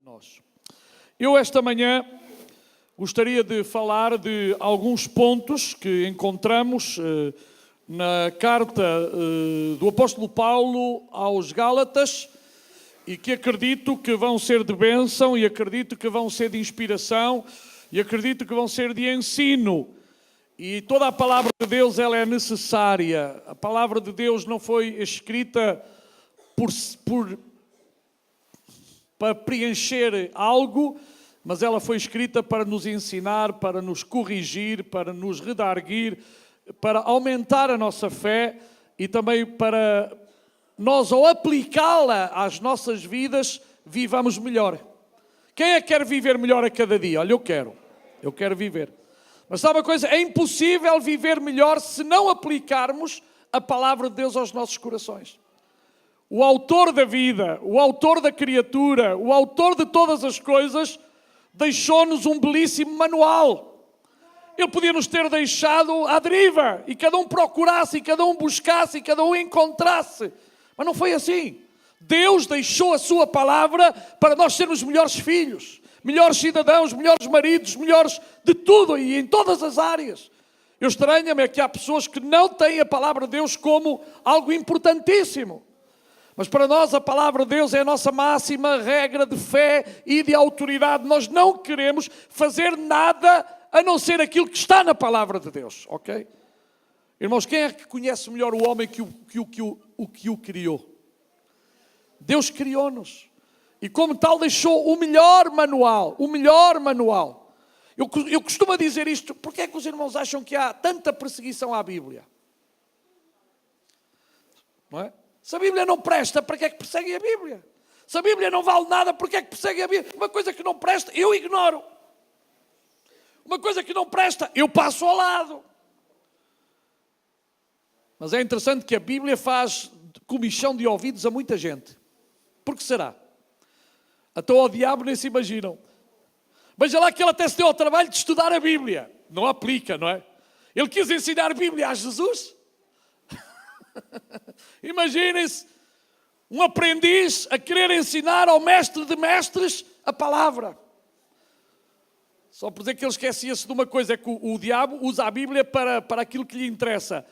Nós. Eu esta manhã gostaria de falar de alguns pontos que encontramos na carta do apóstolo Paulo aos Gálatas e que acredito que vão ser de bênção e acredito que vão ser de inspiração e acredito que vão ser de ensino. E toda a palavra de Deus ela é necessária. A palavra de Deus não foi escrita para preencher algo, mas ela foi escrita para nos ensinar, para nos corrigir, para nos redarguir, para aumentar a nossa fé e também para nós, ao aplicá-la às nossas vidas, vivamos melhor. Quem é que quer viver melhor a cada dia? Olha, eu quero viver. Mas sabe uma coisa? É impossível viver melhor se não aplicarmos a palavra de Deus aos nossos corações. O autor da vida, o autor da criatura, o autor de todas as coisas, deixou-nos um belíssimo manual. Ele podia nos ter deixado à deriva, e cada um procurasse, e cada um buscasse, e cada um encontrasse. Mas não foi assim. Deus deixou a sua palavra para nós sermos melhores filhos, melhores cidadãos, melhores maridos, melhores de tudo e em todas as áreas. Eu estranho-me é que há pessoas que não têm a palavra de Deus como algo importantíssimo. Mas para nós a palavra de Deus é a nossa máxima regra de fé e de autoridade. Nós não queremos fazer nada a não ser aquilo que está na palavra de Deus, ok? Irmãos, quem é que conhece melhor o homem que o criou? Deus criou-nos. E como tal deixou o melhor manual, Eu costumo dizer isto, porque é que os irmãos acham que há tanta perseguição à Bíblia? Não é? Se a Bíblia não presta, para que é que perseguem a Bíblia? Se a Bíblia não vale nada, para que é que perseguem a Bíblia? Uma coisa que não presta, eu ignoro. Uma coisa que não presta, eu passo ao lado. Mas é interessante que a Bíblia faz comichão de ouvidos a muita gente. Por que será? Até ao diabo nem se imaginam. Veja lá que ele até se deu ao trabalho de estudar a Bíblia. Não aplica, não é? Ele quis ensinar a Bíblia a Jesus. Imaginem-se um aprendiz a querer ensinar ao mestre de mestres a palavra. Só por dizer que ele esquecia-se de uma coisa, é que o diabo usa a Bíblia para aquilo que lhe interessa.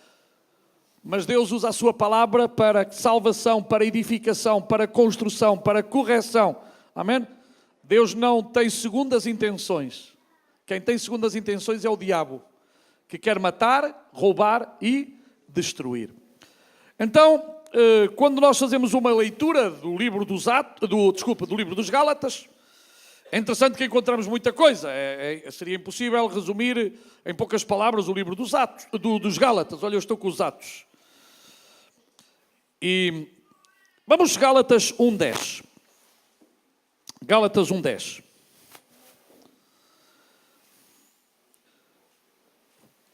Mas Deus usa a sua palavra para salvação, para edificação, para construção, para correção. Amém? Deus não tem segundas intenções. Quem tem segundas intenções é o diabo, que quer matar, roubar e destruir. Então, quando nós fazemos uma leitura do livro do livro dos Gálatas, é interessante que encontramos muita coisa. Seria impossível resumir em poucas palavras o livro dos Gálatas. Olha, eu estou com os Atos. E vamos a Gálatas 1:10. Gálatas 1:10.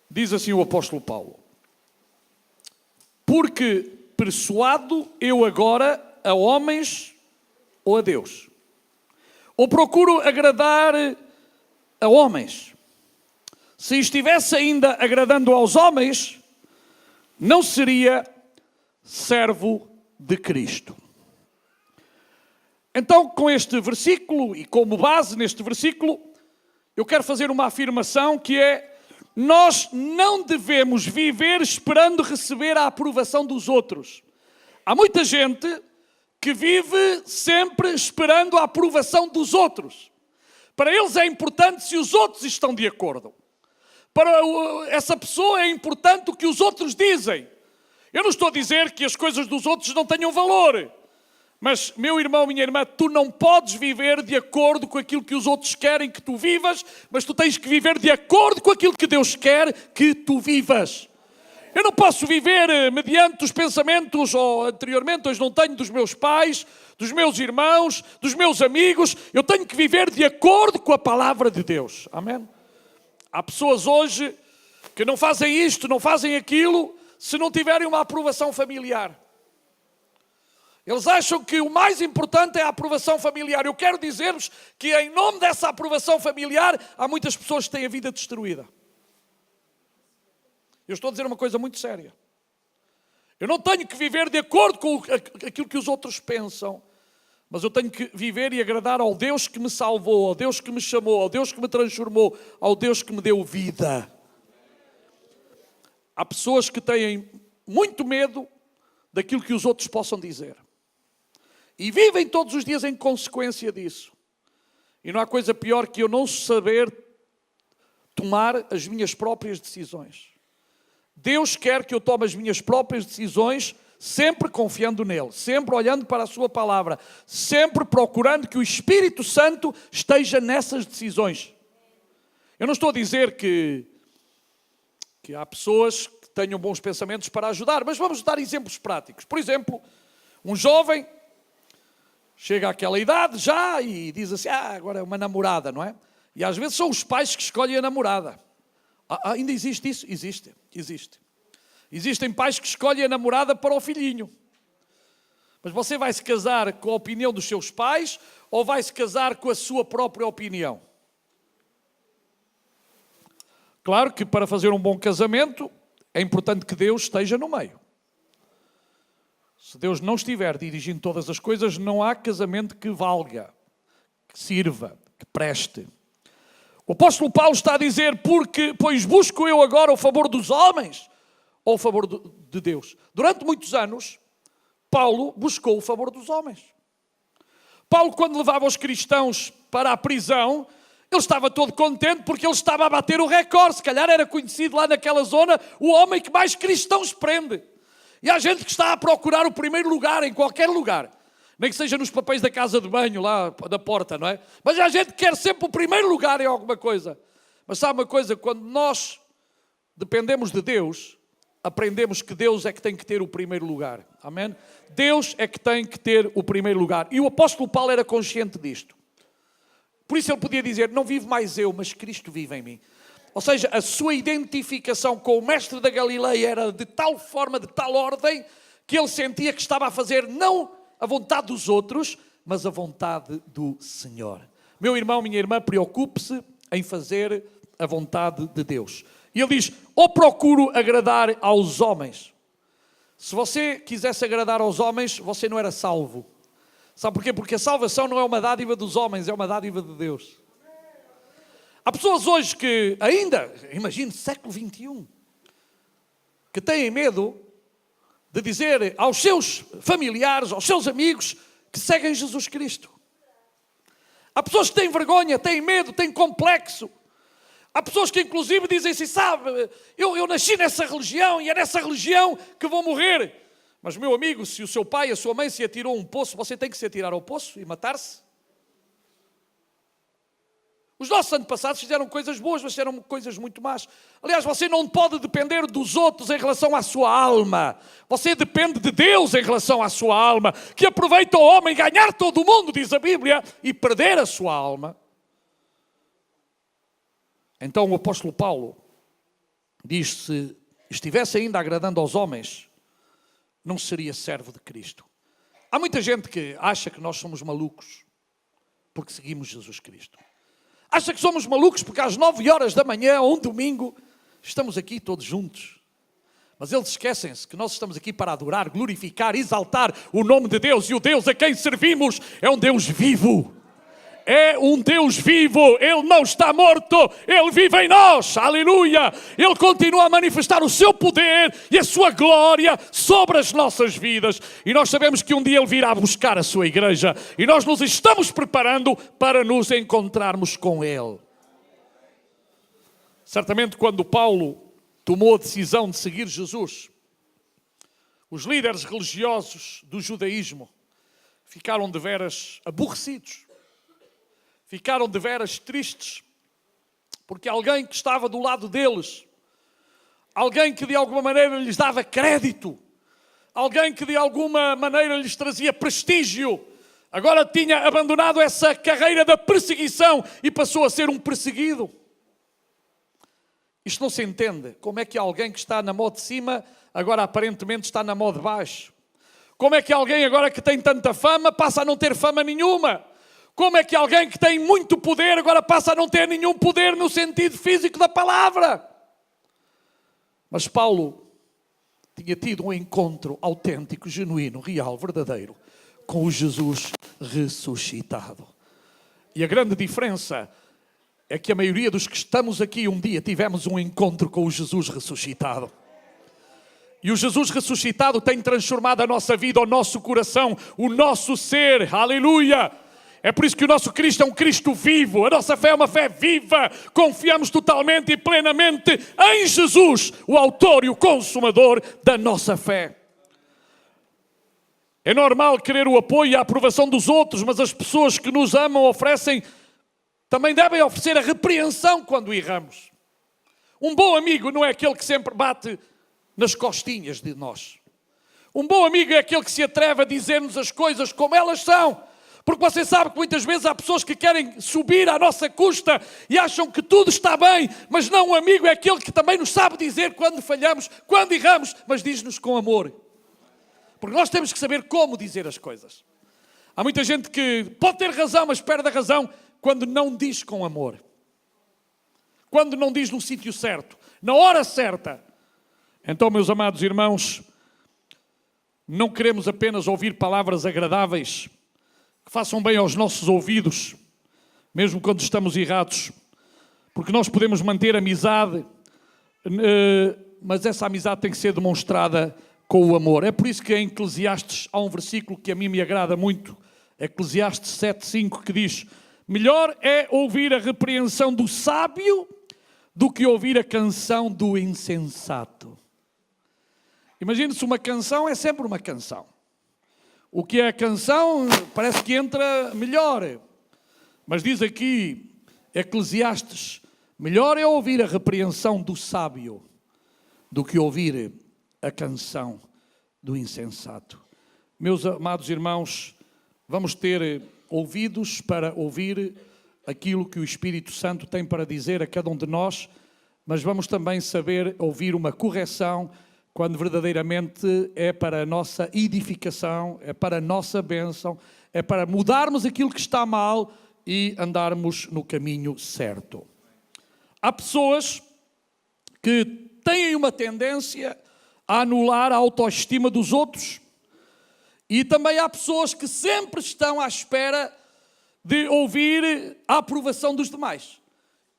Diz assim o apóstolo Paulo: porque persuado eu agora a homens ou a Deus? Ou procuro agradar a homens? Se estivesse ainda agradando aos homens, não seria servo de Cristo. Então, com este versículo e como base neste versículo, eu quero fazer uma afirmação que é: nós não devemos viver esperando receber a aprovação dos outros. Há muita gente que vive sempre esperando a aprovação dos outros. Para eles é importante se os outros estão de acordo. Para essa pessoa é importante o que os outros dizem. Eu não estou a dizer que as coisas dos outros não tenham valor. Mas, meu irmão, minha irmã, tu não podes viver de acordo com aquilo que os outros querem que tu vivas, mas tu tens que viver de acordo com aquilo que Deus quer que tu vivas. Eu não posso viver mediante os pensamentos, ou anteriormente, hoje não tenho, dos meus pais, dos meus irmãos, dos meus amigos. Eu tenho que viver de acordo com a palavra de Deus. Amém? Há pessoas hoje que não fazem isto, não fazem aquilo, se não tiverem uma aprovação familiar. Eles acham que o mais importante é a aprovação familiar. Eu quero dizer-vos que em nome dessa aprovação familiar há muitas pessoas que têm a vida destruída. Eu estou a dizer uma coisa muito séria. Eu não tenho que viver de acordo com aquilo que os outros pensam, Mas eu tenho que viver e agradar ao Deus que me salvou, ao Deus que me chamou, ao Deus que me transformou, ao Deus que me deu vida. Há pessoas que têm muito medo daquilo que os outros possam dizer. E vivem todos os dias em consequência disso. E não há coisa pior que eu não saber tomar as minhas próprias decisões. Deus quer que eu tome as minhas próprias decisões sempre confiando nele, sempre olhando para a sua palavra, sempre procurando que o Espírito Santo esteja nessas decisões. Eu não estou a dizer que há pessoas que tenham bons pensamentos para ajudar, mas vamos dar exemplos práticos. Por exemplo, um jovem chega àquela idade já e diz assim, agora é uma namorada, não é? E às vezes são os pais que escolhem a namorada. Ainda existe isso? Existe. Existem pais que escolhem a namorada para o filhinho. Mas você vai se casar com a opinião dos seus pais ou vai se casar com a sua própria opinião? Claro que para fazer um bom casamento é importante que Deus esteja no meio. Se Deus não estiver dirigindo todas as coisas, não há casamento que valga, que sirva, que preste. O apóstolo Paulo está a dizer, pois busco eu agora o favor dos homens ou o favor de Deus. Durante muitos anos, Paulo buscou o favor dos homens. Paulo, quando levava os cristãos para a prisão, ele estava todo contente porque ele estava a bater o recorde. Se calhar era conhecido lá naquela zona o homem que mais cristãos prende. E há gente que está a procurar o primeiro lugar em qualquer lugar. Nem que seja nos papéis da casa de banho, lá da porta, não é? Mas há gente que quer sempre o primeiro lugar em alguma coisa. Mas sabe uma coisa? Quando nós dependemos de Deus, aprendemos que Deus é que tem que ter o primeiro lugar. Amém? Deus é que tem que ter o primeiro lugar. E o apóstolo Paulo era consciente disto. Por isso ele podia dizer, não vivo mais eu, mas Cristo vive em mim. Ou seja, a sua identificação com o mestre da Galileia era de tal forma, de tal ordem, que ele sentia que estava a fazer não a vontade dos outros, mas a vontade do Senhor. Meu irmão, minha irmã, preocupe-se em fazer a vontade de Deus. E ele diz, ou procuro agradar aos homens. Se você quisesse agradar aos homens, você não era salvo. Sabe porquê? Porque a salvação não é uma dádiva dos homens, é uma dádiva de Deus. Há pessoas hoje que ainda, imagine, século XXI, que têm medo de dizer aos seus familiares, aos seus amigos, que seguem Jesus Cristo. Há pessoas que têm vergonha, têm medo, têm complexo. Há pessoas que inclusive dizem assim, sabe, eu nasci nessa religião e é nessa religião que vou morrer. Mas meu amigo, se o seu pai e a sua mãe se atirou a um poço, você tem que se atirar ao poço e matar-se? Os nossos antepassados fizeram coisas boas, mas fizeram coisas muito más. Aliás, você não pode depender dos outros em relação à sua alma. Você depende de Deus em relação à sua alma, que aproveita o homem ganhar todo o mundo, diz a Bíblia, e perder a sua alma. Então o apóstolo Paulo diz, se estivesse ainda agradando aos homens, não seria servo de Cristo. Há muita gente que acha que nós somos malucos porque seguimos Jesus Cristo. Acha que somos malucos porque às 9 horas da manhã, ou um domingo, estamos aqui todos juntos. Mas eles esquecem-se que nós estamos aqui para adorar, glorificar, exaltar o nome de Deus. E o Deus a quem servimos é um Deus vivo. É um Deus vivo, Ele não está morto, Ele vive em nós, aleluia. Ele continua a manifestar o seu poder e a sua glória sobre as nossas vidas. E nós sabemos que um dia Ele virá buscar a sua igreja. E nós nos estamos preparando para nos encontrarmos com Ele. Certamente quando Paulo tomou a decisão de seguir Jesus, os líderes religiosos do judaísmo ficaram de veras aborrecidos. Ficaram de veras tristes, porque alguém que estava do lado deles, alguém que de alguma maneira lhes dava crédito, alguém que de alguma maneira lhes trazia prestígio, agora tinha abandonado essa carreira da perseguição e passou a ser um perseguido. Isto não se entende. Como é que alguém que está na mão de cima, agora aparentemente está na mão de baixo? Como é que alguém agora que tem tanta fama passa a não ter fama nenhuma? Como é que alguém que tem muito poder agora passa a não ter nenhum poder no sentido físico da palavra? Mas Paulo tinha tido um encontro autêntico, genuíno, real, verdadeiro, com o Jesus ressuscitado. E a grande diferença é que a maioria dos que estamos aqui um dia tivemos um encontro com o Jesus ressuscitado. E o Jesus ressuscitado tem transformado a nossa vida, o nosso coração, o nosso ser. Aleluia! É por isso que o nosso Cristo é um Cristo vivo. A nossa fé é uma fé viva. Confiamos totalmente e plenamente em Jesus, o autor e o consumador da nossa fé. É normal querer o apoio e a aprovação dos outros, mas as pessoas que nos amam também devem oferecer a repreensão quando erramos. Um bom amigo não é aquele que sempre bate nas costinhas de nós. Um bom amigo é aquele que se atreve a dizer-nos as coisas como elas são. Porque você sabe que muitas vezes há pessoas que querem subir à nossa custa e acham que tudo está bem, mas não, um amigo é aquele que também nos sabe dizer quando falhamos, quando erramos, mas diz-nos com amor. Porque nós temos que saber como dizer as coisas. Há muita gente que pode ter razão, mas perde a razão quando não diz com amor. Quando não diz no sítio certo, na hora certa. Então, meus amados irmãos, não queremos apenas ouvir palavras agradáveis, que façam bem aos nossos ouvidos, mesmo quando estamos errados. Porque nós podemos manter amizade, mas essa amizade tem que ser demonstrada com o amor. É por isso que em Eclesiastes há um versículo que a mim me agrada muito, Eclesiastes 7:5, que diz: melhor é ouvir a repreensão do sábio do que ouvir a canção do insensato. Imagine-se, uma canção é sempre uma canção. O que é a canção parece que entra melhor. Mas diz aqui Eclesiastes, melhor é ouvir a repreensão do sábio do que ouvir a canção do insensato. Meus amados irmãos, vamos ter ouvidos para ouvir aquilo que o Espírito Santo tem para dizer a cada um de nós, mas vamos também saber ouvir uma correção quando verdadeiramente é para a nossa edificação, é para a nossa bênção, é para mudarmos aquilo que está mal e andarmos no caminho certo. Há pessoas que têm uma tendência a anular a autoestima dos outros e também há pessoas que sempre estão à espera de ouvir a aprovação dos demais.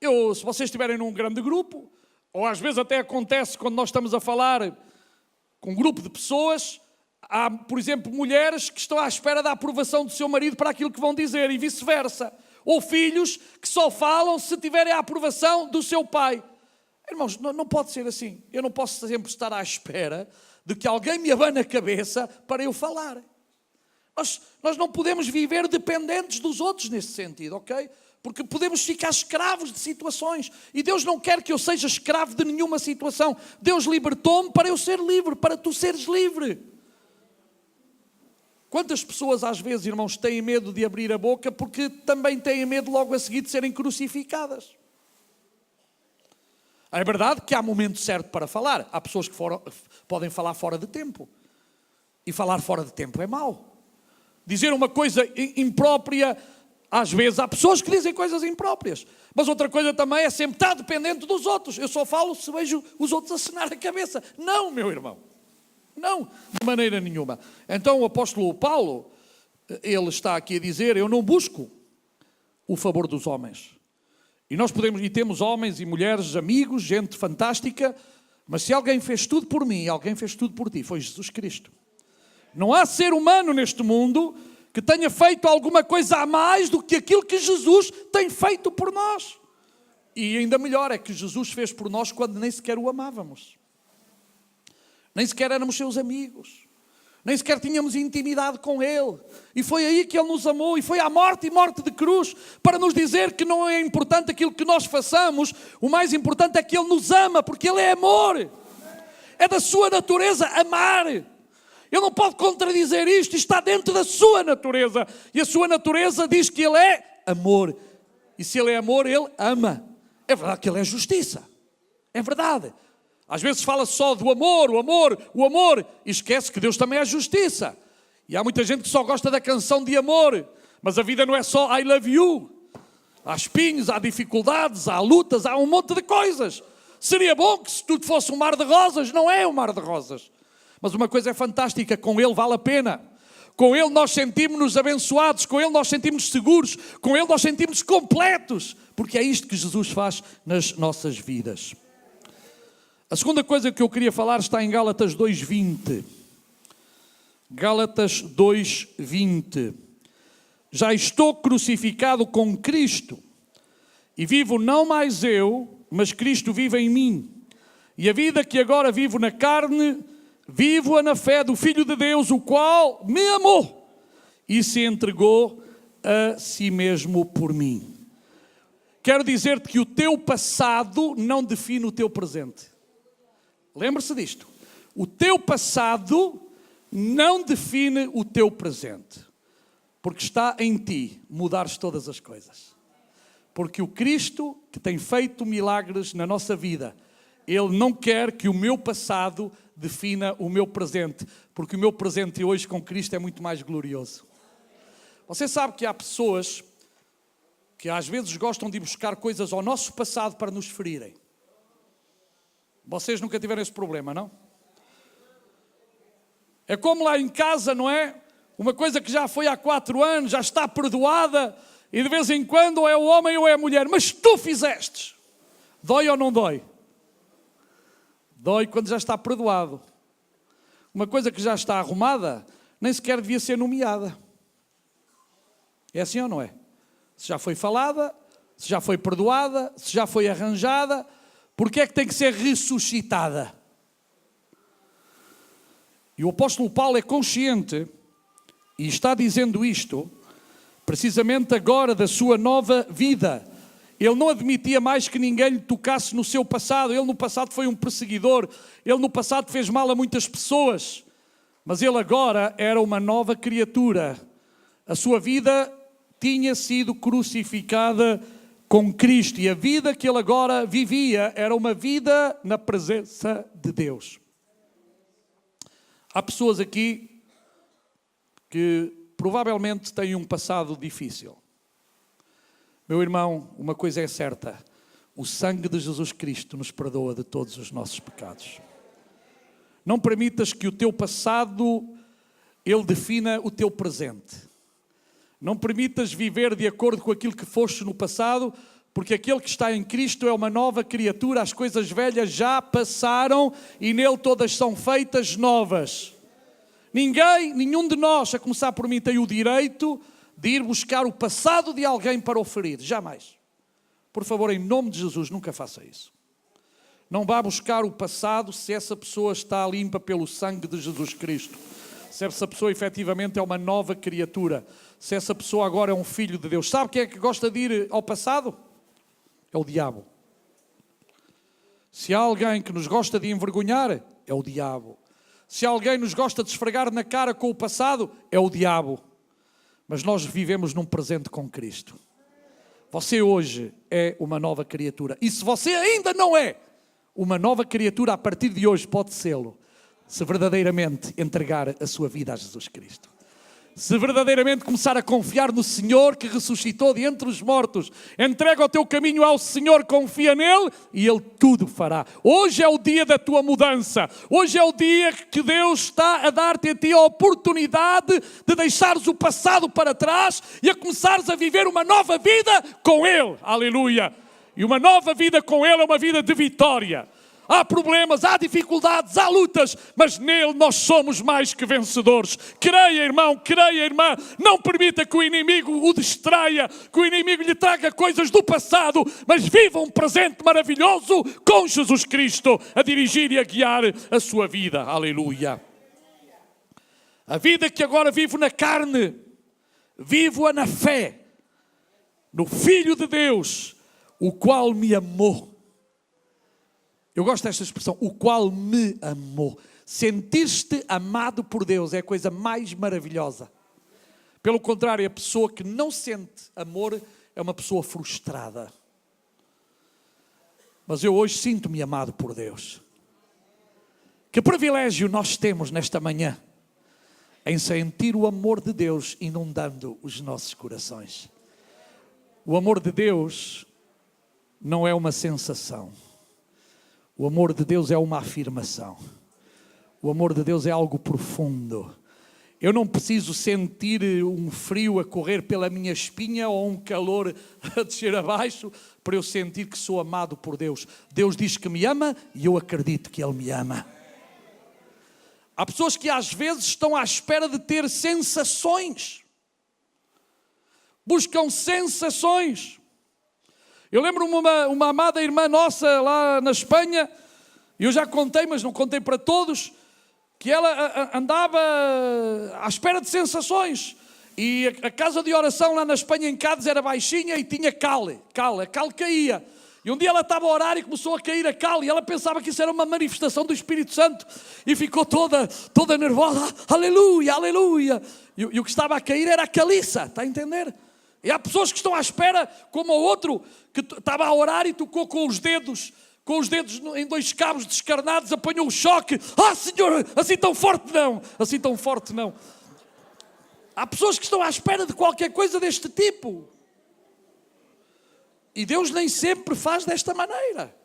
Se vocês estiverem num grande grupo, ou às vezes até acontece quando nós estamos a falar com um grupo de pessoas, há, por exemplo, mulheres que estão à espera da aprovação do seu marido para aquilo que vão dizer e vice-versa. Ou filhos que só falam se tiverem a aprovação do seu pai. Irmãos, não pode ser assim. Eu não posso sempre estar à espera de que alguém me abane a cabeça para eu falar. Nós não podemos viver dependentes dos outros nesse sentido, ok? Porque podemos ficar escravos de situações. E Deus não quer que eu seja escravo de nenhuma situação. Deus libertou-me para eu ser livre, para tu seres livre. Quantas pessoas às vezes, irmãos, têm medo de abrir a boca porque também têm medo logo a seguir de serem crucificadas? É verdade que há momento certo para falar. Há pessoas que podem falar fora de tempo. E falar fora de tempo é mau. Dizer uma coisa imprópria, às vezes há pessoas que dizem coisas impróprias. Mas outra coisa também é sempre estar dependente dos outros. Eu só falo se vejo os outros acenar a cabeça. Não, meu irmão. Não, de maneira nenhuma. Então o apóstolo Paulo, ele está aqui a dizer, eu não busco o favor dos homens. E nós temos homens e mulheres, amigos, gente fantástica, mas se alguém fez tudo por mim, alguém fez tudo por ti, foi Jesus Cristo. Não há ser humano neste mundo que tenha feito alguma coisa a mais do que aquilo que Jesus tem feito por nós. E ainda melhor é que Jesus fez por nós quando nem sequer o amávamos. Nem sequer éramos seus amigos. Nem sequer tínhamos intimidade com Ele. E foi aí que Ele nos amou. E foi à morte e morte de cruz para nos dizer que não é importante aquilo que nós façamos. O mais importante é que Ele nos ama, porque Ele é amor. É da sua natureza amar. Ele não pode contradizer isto. Está dentro da sua natureza. E a sua natureza diz que Ele é amor. E se Ele é amor, Ele ama. É verdade que Ele é justiça. É verdade. Às vezes fala só do amor, o amor, e esquece que Deus também é justiça. E há muita gente que só gosta da canção de amor, mas a vida não é só I love you. Há espinhos, há dificuldades, há lutas, há um monte de coisas. Seria bom que se tudo fosse um mar de rosas, não é um mar de rosas. Mas uma coisa é fantástica, com Ele vale a pena. Com Ele nós sentimos-nos abençoados, com Ele nós sentimos-nos seguros, com Ele nós sentimos-nos completos, porque é isto que Jesus faz nas nossas vidas. A segunda coisa que eu queria falar está em Gálatas 2:20. Gálatas 2:20. Já estou crucificado com Cristo, e vivo não mais eu, mas Cristo vive em mim. E a vida que agora vivo na carne, vivo-a na fé do Filho de Deus, o qual me amou e se entregou a si mesmo por mim. Quero dizer-te que o teu passado não define o teu presente. Lembre-se disto. O teu passado não define o teu presente. Porque está em ti mudares todas as coisas. Porque o Cristo que tem feito milagres na nossa vida, Ele não quer que o meu passado defina o meu presente, porque o meu presente hoje com Cristo é muito mais glorioso. Você sabe que há pessoas que às vezes gostam de buscar coisas ao nosso passado para nos ferirem. Vocês nunca tiveram esse problema, não? É como lá em casa, não é? Uma coisa que já foi há 4 anos, já está perdoada, e de vez em quando ou é o homem ou é a mulher. Mas tu fizestes. Dói ou não dói? Dói quando já está perdoado. Uma coisa que já está arrumada, nem sequer devia ser nomeada. É assim ou não é? Se já foi falada, se já foi perdoada, se já foi arranjada, porque é que tem que ser ressuscitada? E o apóstolo Paulo é consciente, e está dizendo isto, precisamente agora da sua nova vida. Ele não admitia mais que ninguém lhe tocasse no seu passado. Ele no passado foi um perseguidor. Ele no passado fez mal a muitas pessoas. Mas ele agora era uma nova criatura. A sua vida tinha sido crucificada com Cristo. E a vida que ele agora vivia era uma vida na presença de Deus. Há pessoas aqui que provavelmente têm um passado difícil. Meu irmão, uma coisa é certa: o sangue de Jesus Cristo nos perdoa de todos os nossos pecados. Não permitas que o teu passado, ele defina o teu presente. Não permitas viver de acordo com aquilo que foste no passado, porque aquele que está em Cristo é uma nova criatura, as coisas velhas já passaram e nele todas são feitas novas. Nenhum de nós, a começar por mim, tem o direito de ir buscar o passado de alguém para o ferir. Jamais. Por favor, em nome de Jesus, nunca faça isso. Não vá buscar o passado se essa pessoa está limpa pelo sangue de Jesus Cristo. Se essa pessoa efetivamente é uma nova criatura. Se essa pessoa agora é um filho de Deus. Sabe quem é que gosta de ir ao passado? É o diabo. Se há alguém que nos gosta de envergonhar, é o diabo. Se alguém nos gosta de esfregar na cara com o passado, é o diabo. Mas nós vivemos num presente com Cristo. Você hoje é uma nova criatura. E se você ainda não é uma nova criatura, a partir de hoje pode sê-lo, se verdadeiramente entregar a sua vida a Jesus Cristo. Se verdadeiramente começar a confiar no Senhor que ressuscitou de entre os mortos, entrega o teu caminho ao Senhor, confia nele e Ele tudo fará. Hoje é o dia da tua mudança. Hoje é o dia que Deus está a dar-te a ti a oportunidade de deixares o passado para trás e a começares a viver uma nova vida com Ele. Aleluia! E uma nova vida com Ele é uma vida de vitória. Há problemas, há dificuldades, há lutas, mas nele nós somos mais que vencedores. Creia, irmão, creia, irmã. Não permita que o inimigo o distraia, que o inimigo lhe traga coisas do passado, mas viva um presente maravilhoso com Jesus Cristo a dirigir e a guiar a sua vida. Aleluia. A vida que agora vivo na carne, vivo-a na fé, no Filho de Deus, o qual me amou. Eu gosto desta expressão, o qual me amou. Sentir-te amado por Deus é a coisa mais maravilhosa. Pelo contrário, a pessoa que não sente amor é uma pessoa frustrada. Mas eu hoje sinto-me amado por Deus. Que privilégio nós temos nesta manhã em sentir o amor de Deus inundando os nossos corações. O amor de Deus não é uma sensação. O amor de Deus é uma afirmação. O amor de Deus é algo profundo. Eu não preciso sentir um frio a correr pela minha espinha ou um calor a descer abaixo para eu sentir que sou amado por Deus. Deus diz que me ama e eu acredito que Ele me ama. Há pessoas que às vezes estão à espera de ter sensações. Buscam sensações. Eu lembro-me uma amada irmã nossa lá na Espanha, e eu já contei, mas não contei para todos, que ela andava à espera de sensações. E a casa de oração lá na Espanha, em Cádiz, era baixinha e tinha cal. A cal caía. E um dia ela estava a orar e começou a cair a cal. E ela pensava que isso era uma manifestação do Espírito Santo. E ficou toda nervosa. Aleluia, aleluia. E o que estava a cair era a caliça. Está a entender? E há pessoas que estão à espera, como o outro, que estava a orar e tocou com os dedos em 2 cabos descarnados, apanhou o choque. Senhor, assim tão forte não. Assim tão forte não. Há pessoas que estão à espera de qualquer coisa deste tipo. E Deus nem sempre faz desta maneira.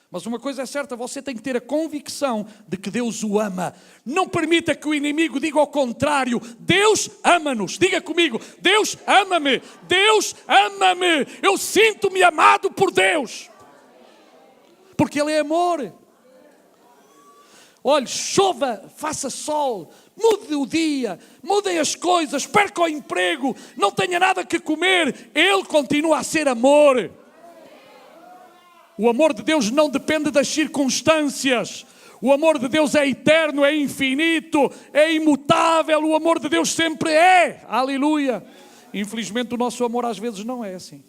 Mas uma coisa é certa, você tem que ter a convicção de que Deus o ama. Não permita que o inimigo diga ao contrário. Deus ama-nos. Diga comigo, Deus ama-me. Deus ama-me. Eu sinto-me amado por Deus. Porque Ele é amor. Olhe, chova, faça sol, mude o dia, mudem as coisas, perca o emprego, não tenha nada que comer, Ele continua a ser amor. O amor de Deus não depende das circunstâncias. O amor de Deus é eterno, é infinito, é imutável. O amor de Deus sempre é. Aleluia. Infelizmente o nosso amor às vezes não é assim.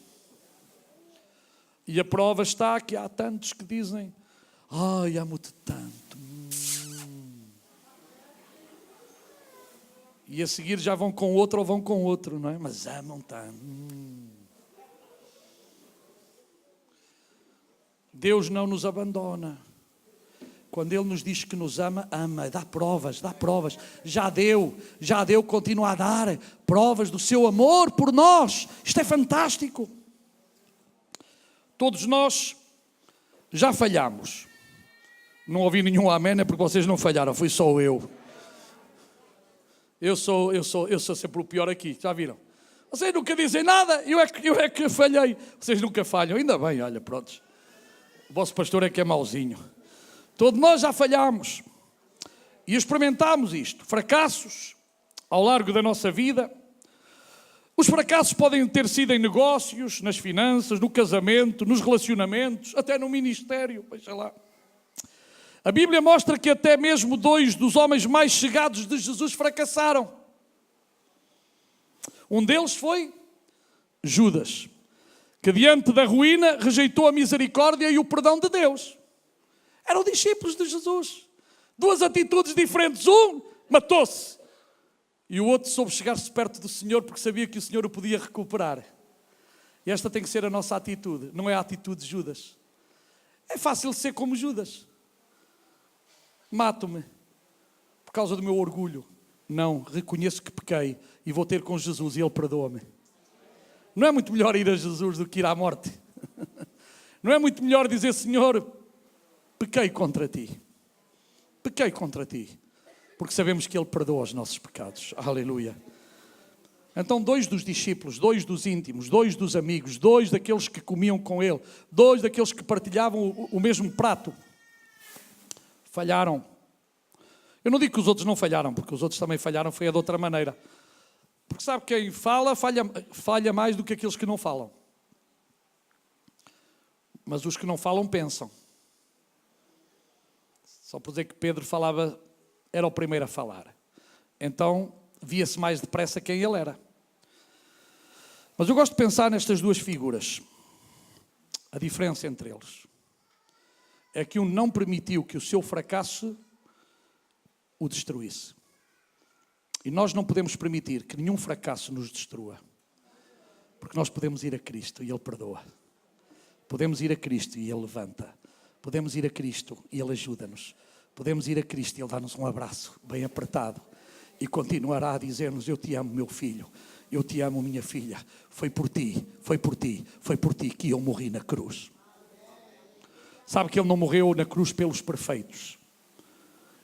E a prova está que há tantos que dizem: ai, amo-te tanto. E a seguir já vão com outro ou vão com outro, não é? Mas amam tanto. Deus não nos abandona. Quando Ele nos diz que nos ama, ama, dá provas. Já deu, continua a dar provas do seu amor por nós. Isto é fantástico. Todos nós já falhamos. Não ouvi nenhum amém, é porque vocês não falharam, fui só eu. Eu sou sempre o pior aqui, já viram? Vocês nunca dizem nada, eu é que falhei. Vocês nunca falham, ainda bem, olha, prontos. O vosso pastor é que é mauzinho. Todos nós já falhamos. E experimentámos isto. Fracassos ao largo da nossa vida. Os fracassos podem ter sido em negócios, nas finanças, no casamento, nos relacionamentos, até no ministério. Veja lá. A Bíblia mostra que até mesmo 2 dos homens mais chegados de Jesus fracassaram. Um deles foi Judas, que diante da ruína rejeitou a misericórdia e o perdão de Deus. Eram discípulos de Jesus. 2 atitudes diferentes. Um matou-se e o outro soube chegar-se perto do Senhor porque sabia que o Senhor o podia recuperar. E esta tem que ser a nossa atitude, não é a atitude de Judas. É fácil ser como Judas. Mato-me por causa do meu orgulho. Não, reconheço que pequei e vou ter com Jesus e Ele perdoa-me. Não é muito melhor ir a Jesus do que ir à morte? Não é muito melhor dizer: Senhor, pequei contra Ti. Pequei contra Ti. Porque sabemos que Ele perdoa os nossos pecados. Aleluia. Então 2 dos discípulos, 2 dos íntimos, 2 dos amigos, 2 daqueles que comiam com Ele, 2 daqueles que partilhavam o mesmo prato, falharam. Eu não digo que os outros não falharam, porque os outros também falharam, foi de outra maneira. Porque sabe, quem falha mais do que aqueles que não falam. Mas os que não falam pensam. Só por dizer que Pedro era o primeiro a falar. Então via-se mais depressa quem ele era. Mas eu gosto de pensar nestas 2 figuras. A diferença entre eles é que um não permitiu que o seu fracasso o destruísse. E nós não podemos permitir que nenhum fracasso nos destrua. Porque nós podemos ir a Cristo e Ele perdoa. Podemos ir a Cristo e Ele levanta. Podemos ir a Cristo e Ele ajuda-nos. Podemos ir a Cristo e Ele dá-nos um abraço bem apertado. E continuará a dizer-nos: eu te amo, meu filho. Eu te amo, minha filha. Foi por ti que eu morri na cruz. Sabe que Ele não morreu na cruz pelos perfeitos.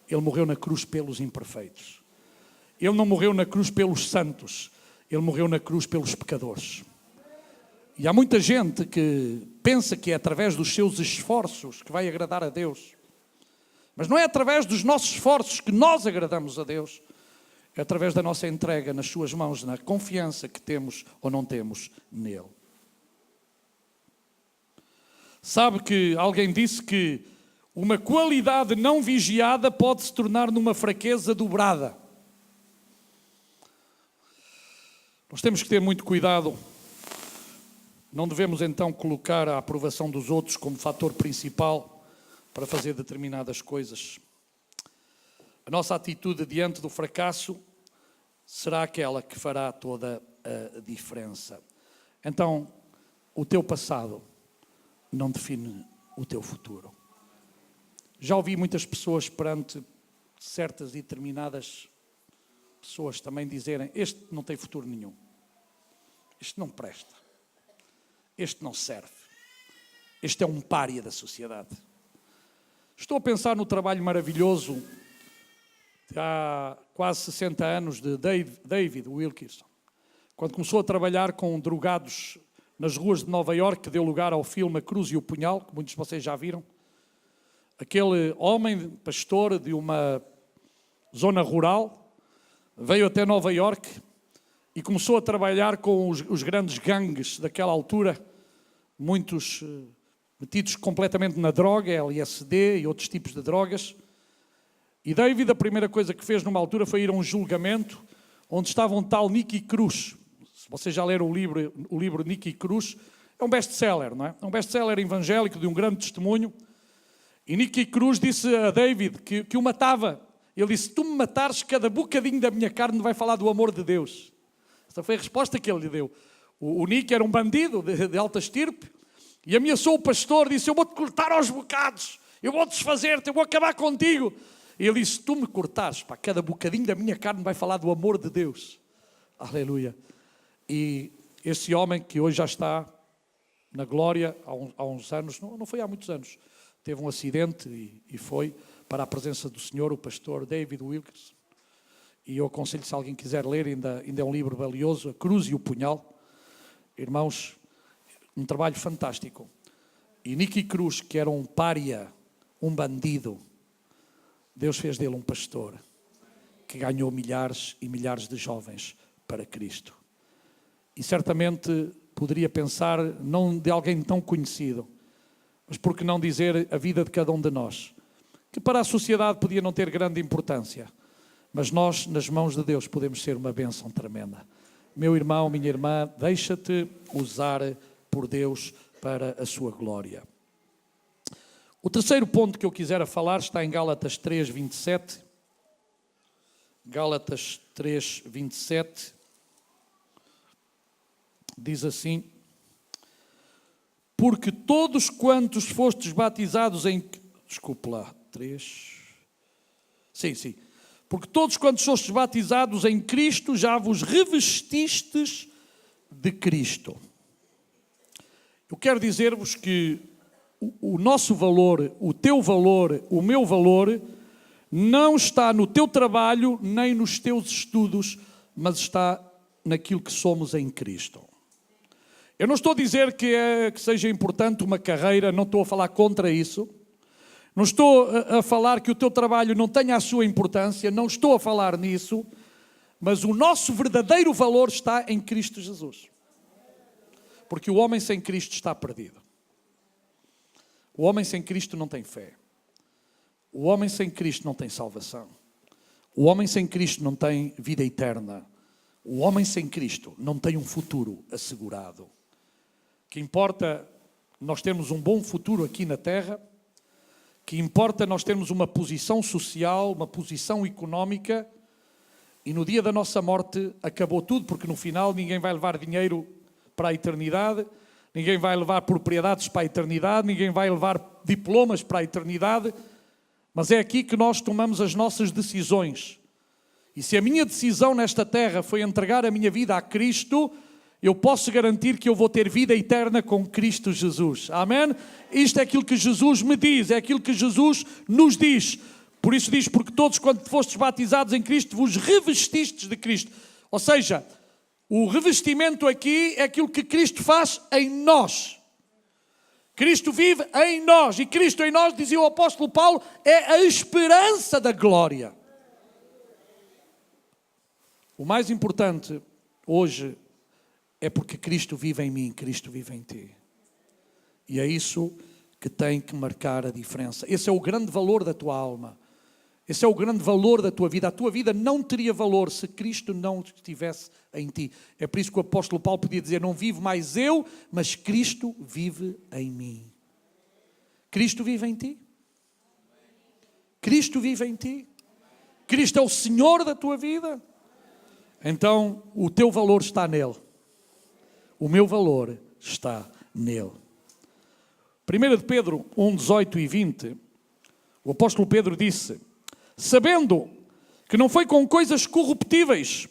Ele morreu na cruz pelos imperfeitos. Ele não morreu na cruz pelos santos, Ele morreu na cruz pelos pecadores. E há muita gente que pensa que é através dos seus esforços que vai agradar a Deus. Mas não é através dos nossos esforços que nós agradamos a Deus. É através da nossa entrega nas suas mãos, na confiança que temos ou não temos nele. Sabe que alguém disse que uma qualidade não vigiada pode se tornar numa fraqueza dobrada. Nós temos que ter muito cuidado. Não devemos então colocar a aprovação dos outros como fator principal para fazer determinadas coisas. A nossa atitude diante do fracasso será aquela que fará toda a diferença. Então, o teu passado não define o teu futuro. Já ouvi muitas pessoas perante certas e determinadas pessoas também dizerem: este não tem futuro nenhum, este não presta, este não serve, este é um pária da sociedade. Estou a pensar no trabalho maravilhoso há quase 60 anos de David Wilkerson, quando começou a trabalhar com drogados nas ruas de Nova Iorque, que deu lugar ao filme A Cruz e o Punhal, que muitos de vocês já viram. Aquele homem, pastor de uma zona rural, veio até Nova Iorque e começou a trabalhar com os grandes gangues daquela altura, muitos metidos completamente na droga, LSD e outros tipos de drogas. E David, a primeira coisa que fez numa altura foi ir a um julgamento onde estava um tal Nicky Cruz. Se vocês já leram o livro Nicky Cruz, é um best-seller, não é? É um best-seller evangélico de um grande testemunho. E Nicky Cruz disse a David que o matava. Ele disse: se tu me matares, cada bocadinho da minha carne vai falar do amor de Deus. Essa foi a resposta que ele lhe deu. O Nicky era um bandido de alta estirpe e ameaçou o pastor, disse: eu vou-te cortar aos bocados, eu vou desfazer-te, eu vou acabar contigo. E ele disse: se tu me cortares, pá, cada bocadinho da minha carne vai falar do amor de Deus. Aleluia. E esse homem que hoje já está na glória, há uns anos, não foi há muitos anos, teve um acidente e foi para a presença do Senhor, o pastor David Wilkerson. E eu aconselho, se alguém quiser ler, ainda é um livro valioso, A Cruz e o Punhal. Irmãos, um trabalho fantástico. E Nicky Cruz, que era um pária, um bandido, Deus fez dele um pastor que ganhou milhares e milhares de jovens para Cristo. E certamente poderia pensar, não de alguém tão conhecido, mas por que não dizer a vida de cada um de nós, que para a sociedade podia não ter grande importância, mas nós, nas mãos de Deus, podemos ser uma bênção tremenda. Meu irmão, minha irmã, deixa-te usar por Deus para a sua glória. O terceiro ponto que eu quisera falar está em Gálatas 3, 27. Gálatas 3, 27. Diz assim: porque todos quantos fostes batizados em... Desculpe lá, 3... Sim. Porque todos quantos fostes batizados em Cristo, já vos revestistes de Cristo. Eu quero dizer-vos que o nosso valor, o teu valor, o meu valor, não está no teu trabalho, nem nos teus estudos, mas está naquilo que somos em Cristo. Eu não estou a dizer que seja importante uma carreira, não estou a falar contra isso. Não estou a falar que o teu trabalho não tenha a sua importância, não estou a falar nisso, mas o nosso verdadeiro valor está em Cristo Jesus. Porque o homem sem Cristo está perdido. O homem sem Cristo não tem fé. O homem sem Cristo não tem salvação. O homem sem Cristo não tem vida eterna. O homem sem Cristo não tem um futuro assegurado. O que importa nós termos um bom futuro aqui na terra, que importa nós termos uma posição social, uma posição económica, e no dia da nossa morte acabou tudo, porque no final ninguém vai levar dinheiro para a eternidade, ninguém vai levar propriedades para a eternidade, ninguém vai levar diplomas para a eternidade, mas é aqui que nós tomamos as nossas decisões. E se a minha decisão nesta terra foi entregar a minha vida a Cristo, eu posso garantir que eu vou ter vida eterna com Cristo Jesus. Amém? Isto é aquilo que Jesus me diz, é aquilo que Jesus nos diz. Por isso diz, porque todos quando fostes batizados em Cristo, vos revestistes de Cristo. Ou seja, o revestimento aqui é aquilo que Cristo faz em nós. Cristo vive em nós, e Cristo em nós, dizia o apóstolo Paulo, é a esperança da glória. O mais importante hoje é porque Cristo vive em mim, Cristo vive em ti. E é isso que tem que marcar a diferença. Esse é o grande valor da tua alma. Esse é o grande valor da tua vida. A tua vida não teria valor se Cristo não estivesse em ti. É por isso que o apóstolo Paulo podia dizer, não vivo mais eu, mas Cristo vive em mim. Cristo vive em ti. Cristo vive em ti. Cristo é o Senhor da tua vida. Então, o teu valor está nele. O meu valor está nele. 1 de Pedro 1, 18 e 20, o apóstolo Pedro disse, sabendo que não foi com coisas corruptíveis,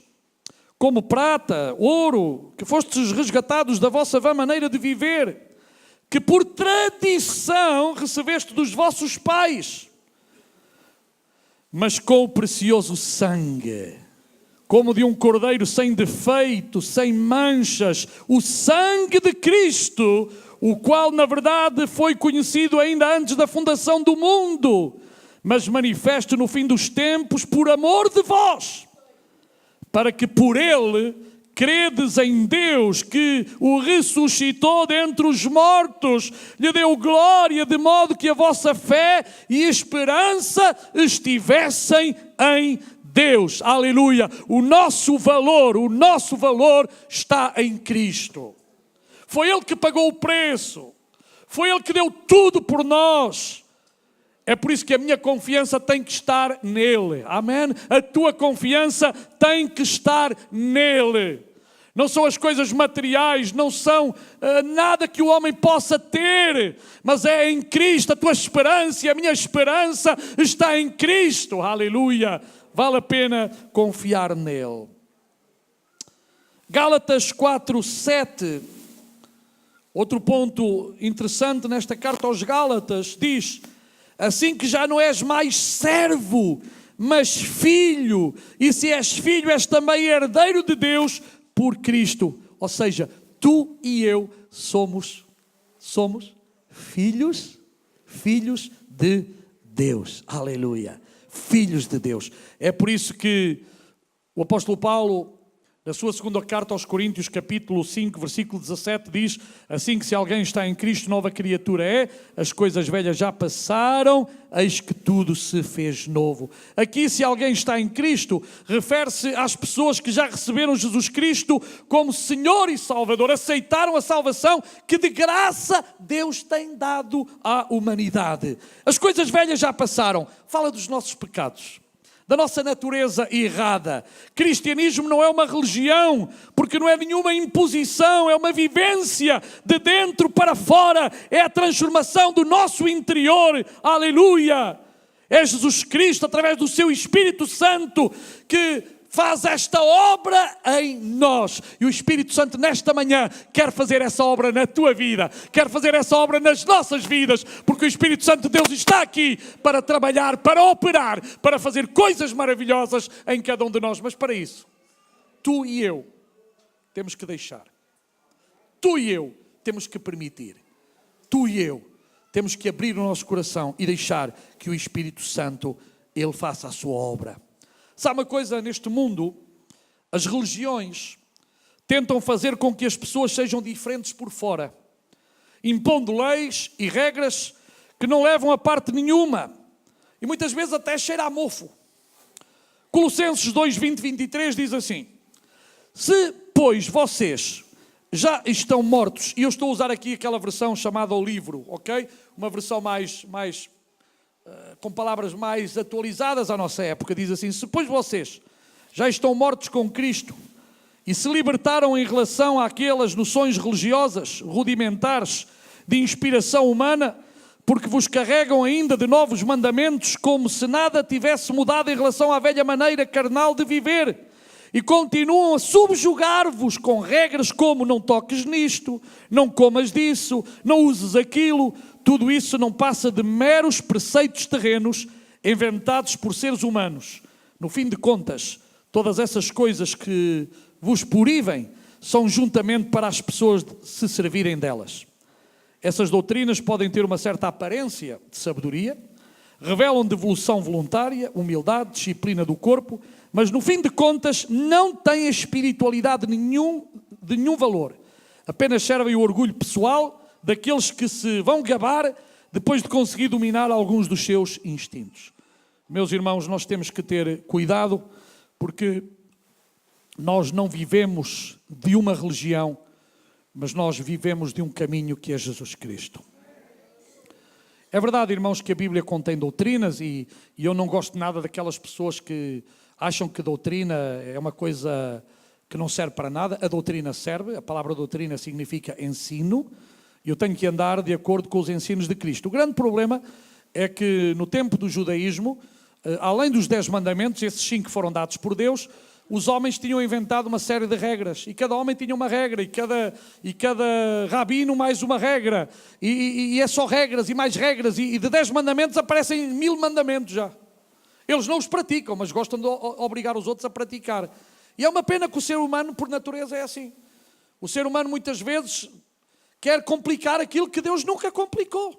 como prata, ouro, que fostes resgatados da vossa vã maneira de viver, que por tradição recebeste dos vossos pais, mas com o precioso sangue, como de um cordeiro sem defeito, sem manchas, o sangue de Cristo, o qual na verdade foi conhecido ainda antes da fundação do mundo, mas manifesto no fim dos tempos por amor de vós, para que por ele credes em Deus, que o ressuscitou dentre os mortos, lhe deu glória, de modo que a vossa fé e esperança estivessem em Deus. Aleluia! O nosso valor está em Cristo. Foi Ele que pagou o preço. Foi Ele que deu tudo por nós. É por isso que a minha confiança tem que estar nele. Amém? A tua confiança tem que estar nele. Não são as coisas materiais, não são nada que o homem possa ter, mas é em Cristo. A tua esperança e a minha esperança está em Cristo. Aleluia! Vale a pena confiar nele. Gálatas 4, 7. Outro ponto interessante nesta carta aos Gálatas diz, assim que já não és mais servo, mas filho, e se és filho, és também herdeiro de Deus por Cristo. Ou seja, tu e eu somos filhos de Deus. Aleluia. Filhos de Deus. É por isso que o apóstolo Paulo, na sua segunda carta aos Coríntios, capítulo 5, versículo 17, diz, assim que se alguém está em Cristo, nova criatura é, as coisas velhas já passaram, eis que tudo se fez novo. Aqui, se alguém está em Cristo, refere-se às pessoas que já receberam Jesus Cristo como Senhor e Salvador, aceitaram a salvação que de graça Deus tem dado à humanidade. As coisas velhas já passaram, fala dos nossos pecados, da nossa natureza errada. Cristianismo não é uma religião, porque não é nenhuma imposição, é uma vivência de dentro para fora, é a transformação do nosso interior. Aleluia! É Jesus Cristo, através do seu Espírito Santo, que faz esta obra em nós. E o Espírito Santo nesta manhã quer fazer essa obra na tua vida, quer fazer essa obra nas nossas vidas, porque o Espírito Santo de Deus está aqui para trabalhar, para operar, para fazer coisas maravilhosas em cada um de nós. Mas para isso, tu e eu temos que deixar. Tu e eu temos que permitir. Tu e eu temos que abrir o nosso coração e deixar que o Espírito Santo, Ele faça a sua obra. Sabe uma coisa, neste mundo, as religiões tentam fazer com que as pessoas sejam diferentes por fora, impondo leis e regras que não levam a parte nenhuma, e muitas vezes até cheira a mofo. Colossenses 2, 20, 23 diz assim, se, pois, vocês já estão mortos, e eu estou a usar aqui aquela versão chamada o livro, ok? Uma versão com palavras mais atualizadas à nossa época, diz assim, se pois vocês já estão mortos com Cristo e se libertaram em relação àquelas noções religiosas, rudimentares, de inspiração humana, porque vos carregam ainda de novos mandamentos, como se nada tivesse mudado em relação à velha maneira carnal de viver, e continuam a subjugar-vos com regras como não toques nisto, não comas disso, não uses aquilo. Tudo isso não passa de meros preceitos terrenos inventados por seres humanos. No fim de contas, todas essas coisas que vos purivem são juntamente para as pessoas se servirem delas. Essas doutrinas podem ter uma certa aparência de sabedoria, revelam devolução voluntária, humildade, disciplina do corpo, mas no fim de contas não têm espiritualidade de nenhum valor. Apenas servem o orgulho pessoal daqueles que se vão gabar depois de conseguir dominar alguns dos seus instintos. Meus irmãos, nós temos que ter cuidado, porque nós não vivemos de uma religião, mas nós vivemos de um caminho que é Jesus Cristo. É verdade, irmãos, que a Bíblia contém doutrinas e eu não gosto nada daquelas pessoas que acham que doutrina é uma coisa que não serve para nada. A doutrina serve, a palavra doutrina significa ensino, e eu tenho que andar de acordo com os ensinos de Cristo. O grande problema é que no tempo do judaísmo, além dos 10 mandamentos, esses 5 foram dados por Deus, os homens tinham inventado uma série de regras, e cada homem tinha uma regra, e cada rabino mais uma regra, e é só regras e mais regras, e de 10 mandamentos aparecem 1000 mandamentos já. Eles não os praticam, mas gostam de obrigar os outros a praticar. E é uma pena que o ser humano, por natureza, é assim. O ser humano muitas vezes quer complicar aquilo que Deus nunca complicou.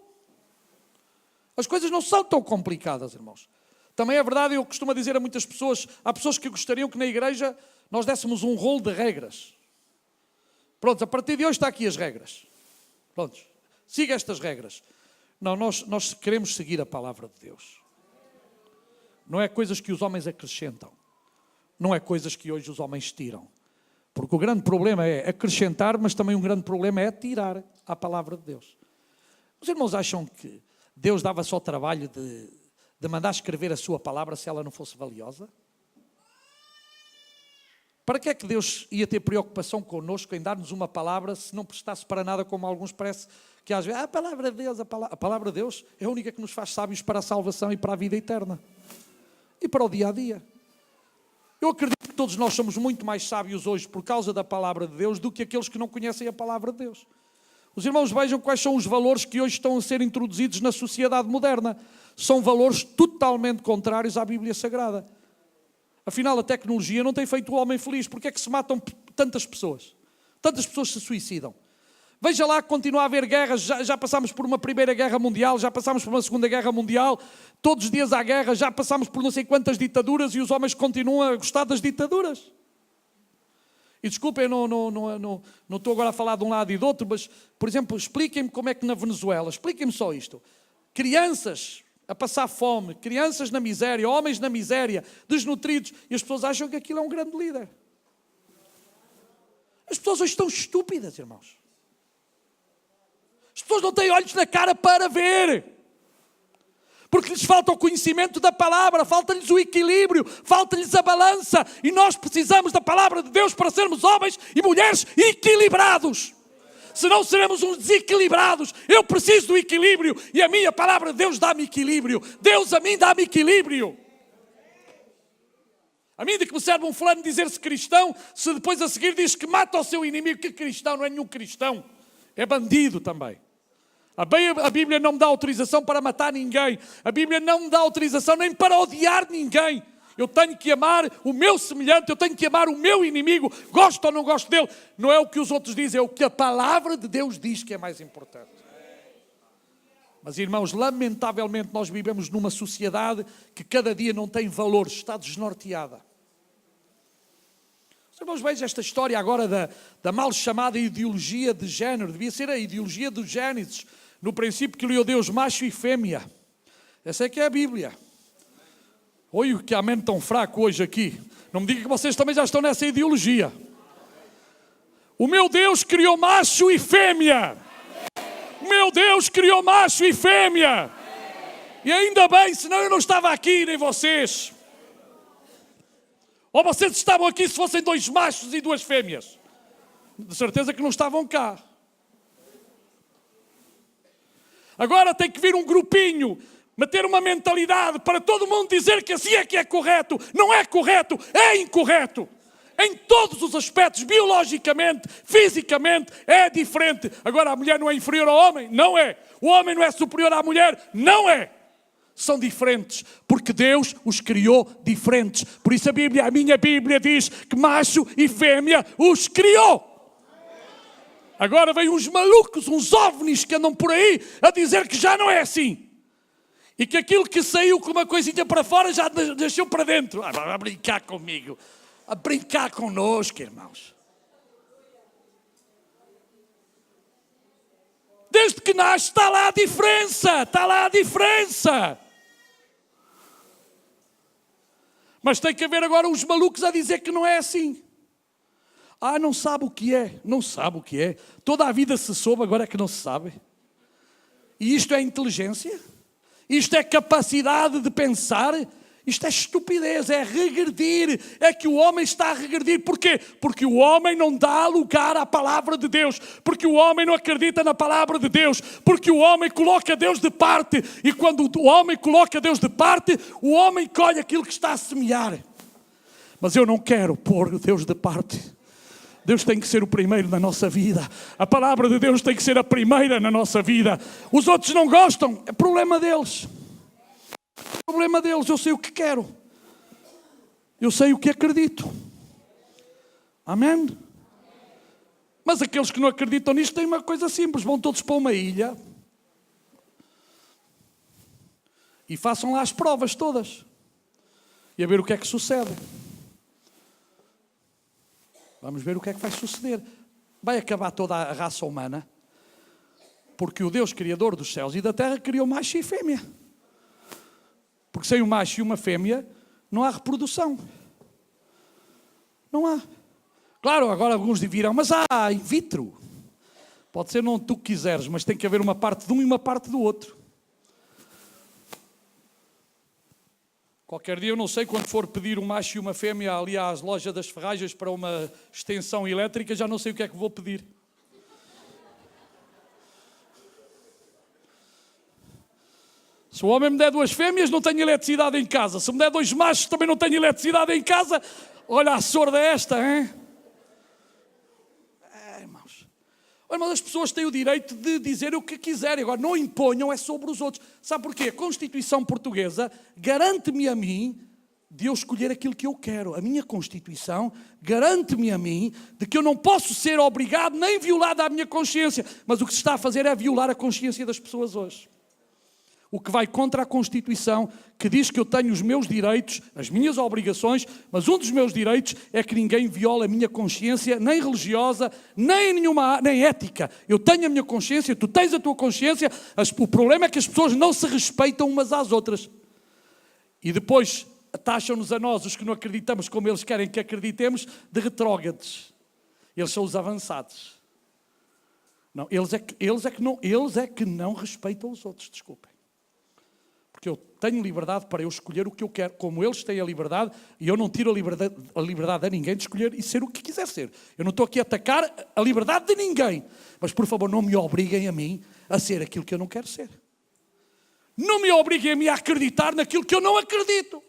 As coisas não são tão complicadas, irmãos. Também é verdade, eu costumo dizer a muitas pessoas, há pessoas que gostariam que na igreja nós dessemos um rolo de regras. Pronto, a partir de hoje está aqui as regras. Pronto, siga estas regras. Não, nós queremos seguir a palavra de Deus. Não é coisas que os homens acrescentam. Não é coisas que hoje os homens tiram. Porque o grande problema é acrescentar, mas também um grande problema é tirar a palavra de Deus. Os irmãos acham que Deus dava só trabalho de mandar escrever a sua palavra se ela não fosse valiosa? Para que é que Deus ia ter preocupação connosco em dar-nos uma palavra se não prestasse para nada, como alguns parece que às vezes, a palavra de Deus, a palavra de Deus é a única que nos faz sábios para a salvação e para a vida eterna. E para o dia a dia. Eu acredito que todos nós somos muito mais sábios hoje por causa da palavra de Deus do que aqueles que não conhecem a palavra de Deus. Os irmãos vejam quais são os valores que hoje estão a ser introduzidos na sociedade moderna. São valores totalmente contrários à Bíblia Sagrada. Afinal, a tecnologia não tem feito o homem feliz. Porque é que se matam tantas pessoas? Tantas pessoas se suicidam. Veja lá que continua a haver guerras, já passámos por uma Primeira Guerra Mundial, já passámos por uma Segunda Guerra Mundial, todos os dias há guerra, já passámos por não sei quantas ditaduras e os homens continuam a gostar das ditaduras. E desculpem, não estou agora a falar de um lado e do outro, mas, por exemplo, expliquem-me como é que na Venezuela, expliquem-me só isto. Crianças a passar fome, crianças na miséria, homens na miséria, desnutridos, e as pessoas acham que aquilo é um grande líder. As pessoas hoje estão estúpidas, irmãos. As pessoas não têm olhos na cara para ver. Porque lhes falta o conhecimento da palavra, falta-lhes o equilíbrio, falta-lhes a balança. E nós precisamos da palavra de Deus para sermos homens e mulheres equilibrados. Senão seremos uns desequilibrados. Eu preciso do equilíbrio e a minha palavra de Deus dá-me equilíbrio. Deus a mim dá-me equilíbrio. A mim de que me serve um fulano dizer-se cristão, se depois a seguir diz que mata o seu inimigo, que cristão, não é nenhum cristão. É bandido também. A Bíblia não me dá autorização para matar ninguém. A Bíblia não me dá autorização nem para odiar ninguém. Eu tenho que amar o meu semelhante, eu tenho que amar o meu inimigo, gosto ou não gosto dele. Não é o que os outros dizem, é o que a palavra de Deus diz que é mais importante. Mas, irmãos, lamentavelmente nós vivemos numa sociedade que cada dia não tem valores, está desnorteada. Os irmãos, vejam esta história agora da mal chamada ideologia de género. Devia ser a ideologia do Gênesis. No princípio criou Deus macho e fêmea. Essa é que é a Bíblia. Oi, que amém tão fraco hoje aqui. Não me diga que vocês também já estão nessa ideologia. O meu Deus criou macho e fêmea. O meu Deus criou macho e fêmea. E ainda bem, senão eu não estava aqui, nem vocês. Ou vocês estavam aqui se fossem 2 machos e 2 fêmeas. De certeza que não estavam cá. Agora tem que vir um grupinho, meter uma mentalidade para todo mundo dizer que assim é que é correto. Não é correto, é incorreto. Em todos os aspectos, biologicamente, fisicamente, é diferente. Agora a mulher não é inferior ao homem? Não é. O homem não é superior à mulher? Não é. São diferentes, porque Deus os criou diferentes. Por isso a minha Bíblia diz que macho e fêmea os criou. Agora vem uns malucos, uns ovnis que andam por aí a dizer que já não é assim. E que aquilo que saiu com uma coisinha para fora já deixou para dentro. A brincar comigo, a brincar connosco, irmãos. Desde que nasce está lá a diferença, está lá a diferença. Mas tem que haver agora uns malucos a dizer que não é assim. Não sabe o que é, não sabe o que é. Toda a vida se soube, agora é que não se sabe. E isto é inteligência? Isto é capacidade de pensar? Isto é estupidez, é regredir. É que o homem está a regredir. Porquê? Porque o homem não dá lugar à palavra de Deus. Porque o homem não acredita na palavra de Deus. Porque o homem coloca Deus de parte. E quando o homem coloca Deus de parte, o homem colhe aquilo que está a semear. Mas eu não quero pôr Deus de parte. Deus tem que ser o primeiro na nossa vida. A palavra de Deus tem que ser a primeira na nossa vida. Os outros não gostam, é problema deles. Problema deles, eu sei o que quero. Eu sei o que acredito. Amém? Mas aqueles que não acreditam nisto têm uma coisa simples. Vão todos para uma ilha e façam lá as provas todas. E a ver o que é que sucede. Vamos ver o que é que vai suceder. Vai acabar toda a raça humana. Porque o Deus Criador dos céus e da terra criou macho e fêmea. Porque sem um macho e uma fêmea não há reprodução. Não há. Claro, agora alguns dirão, mas há in vitro. Pode ser não tu quiseres, mas tem que haver uma parte de um e uma parte do outro. Qualquer dia, eu não sei, quando for pedir um macho e uma fêmea ali às lojas das ferragens para uma extensão elétrica, já não sei o que é que vou pedir. Se o homem me der 2 fêmeas, não tenho eletricidade em casa. Se me der 2 machos, também não tenho eletricidade em casa. Olha a sorda esta, hein? Irmãos. Mas as pessoas têm o direito de dizer o que quiserem. Agora, não imponham, é sobre os outros. Sabe porquê? A Constituição Portuguesa garante-me a mim de eu escolher aquilo que eu quero. A minha Constituição garante-me a mim de que eu não posso ser obrigado nem violado à minha consciência. Mas o que se está a fazer é violar a consciência das pessoas hoje. O que vai contra a Constituição, que diz que eu tenho os meus direitos, as minhas obrigações, mas um dos meus direitos é que ninguém viola a minha consciência, nem religiosa, nem ética. Eu tenho a minha consciência, tu tens a tua consciência, o problema é que as pessoas não se respeitam umas às outras. E depois taxam-nos a nós, os que não acreditamos como eles querem que acreditemos, de retrógrados. Eles são os avançados. Não, eles é que não respeitam os outros, desculpem. Porque eu tenho liberdade para eu escolher o que eu quero, como eles têm a liberdade, e eu não tiro a liberdade a ninguém de escolher e ser o que quiser ser. Eu não estou aqui a atacar a liberdade de ninguém, mas por favor não me obriguem a mim a ser aquilo que eu não quero ser. Não me obriguem a mim a acreditar naquilo que eu não acredito.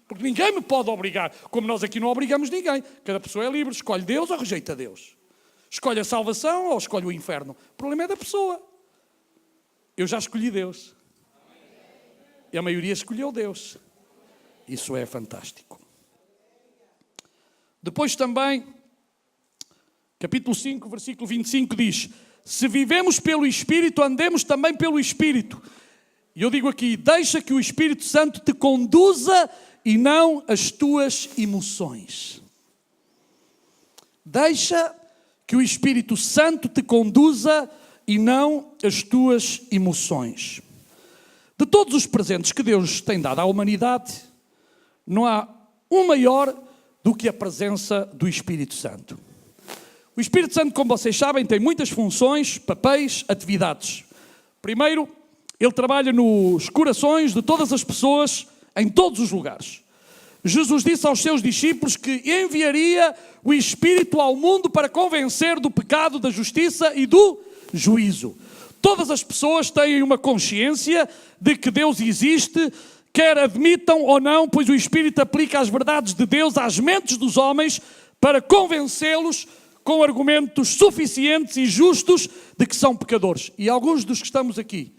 Porque ninguém me pode obrigar, como nós aqui não obrigamos ninguém. Cada pessoa é livre, escolhe Deus ou rejeita Deus. Escolhe a salvação ou escolhe o inferno. O problema é da pessoa. Eu já escolhi Deus. E a maioria escolheu Deus. Isso é fantástico. Depois também, capítulo 5, versículo 25 diz: se vivemos pelo Espírito, andemos também pelo Espírito. E eu digo aqui, deixa que o Espírito Santo te conduza e não as tuas emoções. Deixa que o Espírito Santo te conduza e não as tuas emoções. De todos os presentes que Deus tem dado à humanidade, não há um maior do que a presença do Espírito Santo. O Espírito Santo, como vocês sabem, tem muitas funções, papéis, atividades. Primeiro, ele trabalha nos corações de todas as pessoas, em todos os lugares. Jesus disse aos seus discípulos que enviaria o Espírito ao mundo para convencer do pecado, da justiça e do juízo. Todas as pessoas têm uma consciência de que Deus existe, quer admitam ou não, pois o Espírito aplica as verdades de Deus às mentes dos homens para convencê-los com argumentos suficientes e justos de que são pecadores. E alguns dos que estamos aqui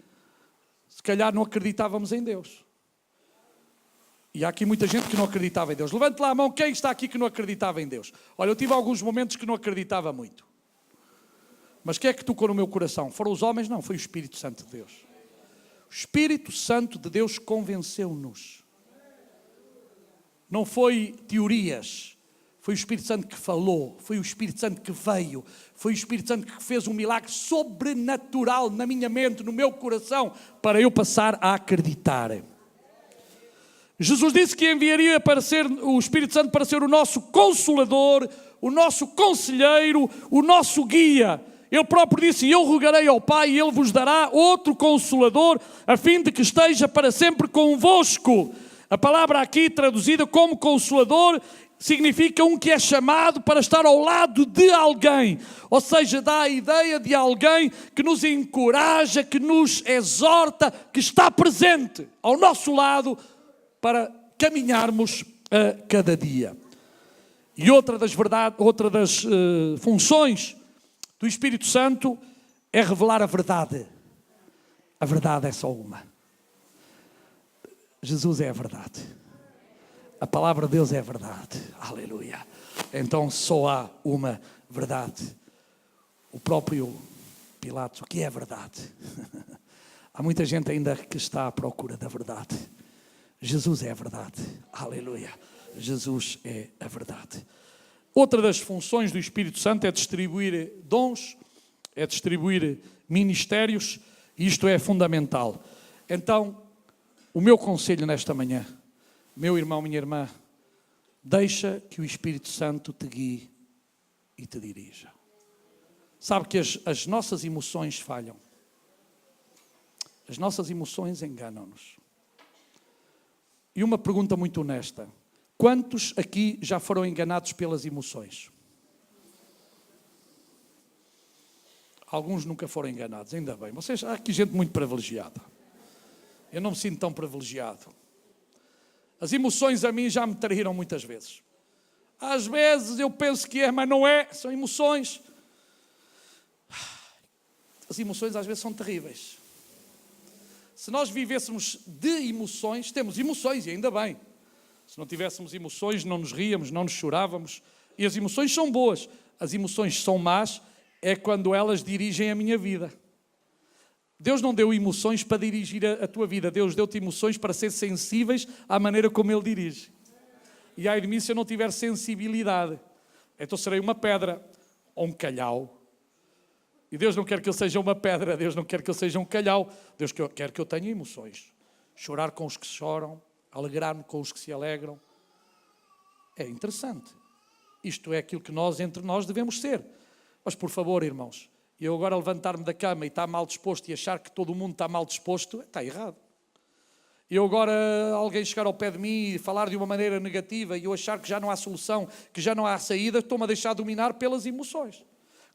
se calhar não acreditávamos em Deus. E há aqui muita gente que não acreditava em Deus. Levante lá a mão, quem está aqui que não acreditava em Deus? Olha, eu tive alguns momentos que não acreditava muito. Mas quem é que tocou no meu coração? Foram os homens? Não, foi o Espírito Santo de Deus. O Espírito Santo de Deus convenceu-nos. Não foi teorias. Foi o Espírito Santo que falou. Foi o Espírito Santo que veio. Foi o Espírito Santo que fez um milagre sobrenatural na minha mente, no meu coração, para eu passar a acreditar. Jesus disse que enviaria o Espírito Santo para ser o nosso consolador, o nosso conselheiro, o nosso guia. Ele próprio disse: eu rogarei ao Pai e Ele vos dará outro consolador, a fim de que esteja para sempre convosco. A palavra aqui traduzida como consolador significa um que é chamado para estar ao lado de alguém. Ou seja, dá a ideia de alguém que nos encoraja, que nos exorta, que está presente ao nosso lado para caminharmos a cada dia. E outra das funções do Espírito Santo é revelar a verdade. A verdade é só uma. Jesus é a verdade. A palavra de Deus é a verdade. Aleluia. Então só há uma verdade. O próprio Pilatos, o que é a verdade? Há muita gente ainda que está à procura da verdade. Jesus é a verdade. Aleluia. Jesus é a verdade. Outra das funções do Espírito Santo é distribuir dons, é distribuir ministérios, e isto é fundamental. Então, o meu conselho nesta manhã, meu irmão, minha irmã, deixa que o Espírito Santo te guie e te dirija. Sabe que as nossas emoções falham. As nossas emoções enganam-nos. E uma pergunta muito honesta. Quantos aqui já foram enganados pelas emoções? Alguns nunca foram enganados, ainda bem. Há aqui gente muito privilegiada. Eu não me sinto tão privilegiado. As emoções a mim já me traíram muitas vezes. Às vezes eu penso que é, mas não é. São emoções. As emoções às vezes são terríveis. Se nós vivêssemos de emoções, temos emoções e ainda bem. Se não tivéssemos emoções, não nos ríamos, não nos chorávamos. E as emoções são boas. As emoções são más é quando elas dirigem a minha vida. Deus não deu emoções para dirigir a tua vida. Deus deu-te emoções para ser sensíveis à maneira como Ele dirige. E ai de mim se eu não tiver sensibilidade. Então serei uma pedra ou um calhau. E Deus não quer que eu seja uma pedra. Deus não quer que eu seja um calhau. Deus quer que eu tenha emoções. Chorar com os que choram. Alegrar-me com os que se alegram. É interessante. Isto é aquilo que nós, entre nós, devemos ser. Mas, por favor, irmãos, eu agora levantar-me da cama e estar mal disposto e achar que todo mundo está mal disposto, está errado. Eu agora, alguém chegar ao pé de mim e falar de uma maneira negativa e eu achar que já não há solução, que já não há saída, estou-me a deixar dominar pelas emoções.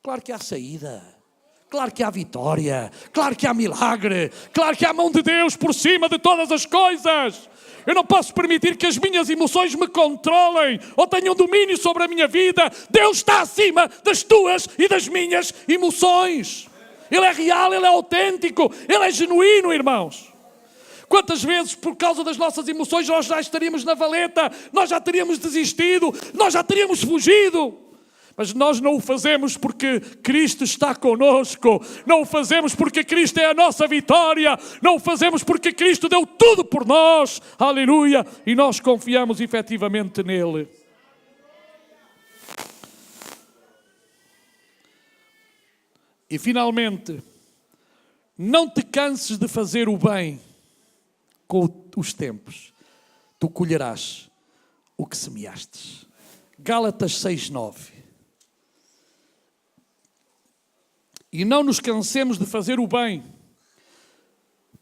Claro que há saída. Claro que há vitória. Claro que há milagre. Claro que há a mão de Deus por cima de todas as coisas. Eu não posso permitir que as minhas emoções me controlem ou tenham domínio sobre a minha vida. Deus está acima das tuas e das minhas emoções. Ele é real, Ele é autêntico, Ele é genuíno, irmãos. Quantas vezes, por causa das nossas emoções, nós já estaríamos na valeta, nós já teríamos desistido, nós já teríamos fugido. Mas nós não o fazemos porque Cristo está conosco. Não o fazemos porque Cristo é a nossa vitória. Não o fazemos porque Cristo deu tudo por nós. Aleluia. E nós confiamos efetivamente nele. E finalmente, não te canses de fazer o bem com os tempos. Tu colherás o que semeastes. Gálatas 6:9. E não nos cansemos de fazer o bem,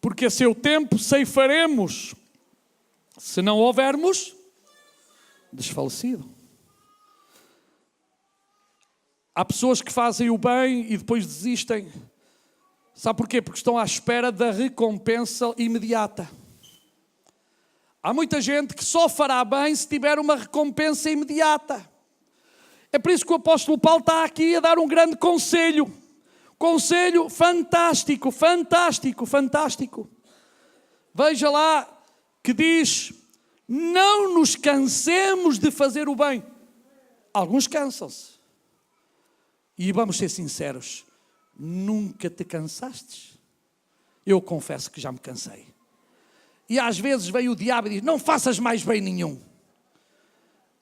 porque a seu tempo ceifaremos, se não houvermos desfalecido. Há pessoas que fazem o bem e depois desistem. Sabe porquê? Porque estão à espera da recompensa imediata. Há muita gente que só fará bem se tiver uma recompensa imediata. É por isso que o apóstolo Paulo está aqui a dar um grande conselho. Conselho fantástico, fantástico, fantástico. Veja lá que diz, não nos cansemos de fazer o bem. Alguns cansam-se. E vamos ser sinceros, nunca te cansaste? Eu confesso que já me cansei. E às vezes veio o diabo e diz, não faças mais bem nenhum.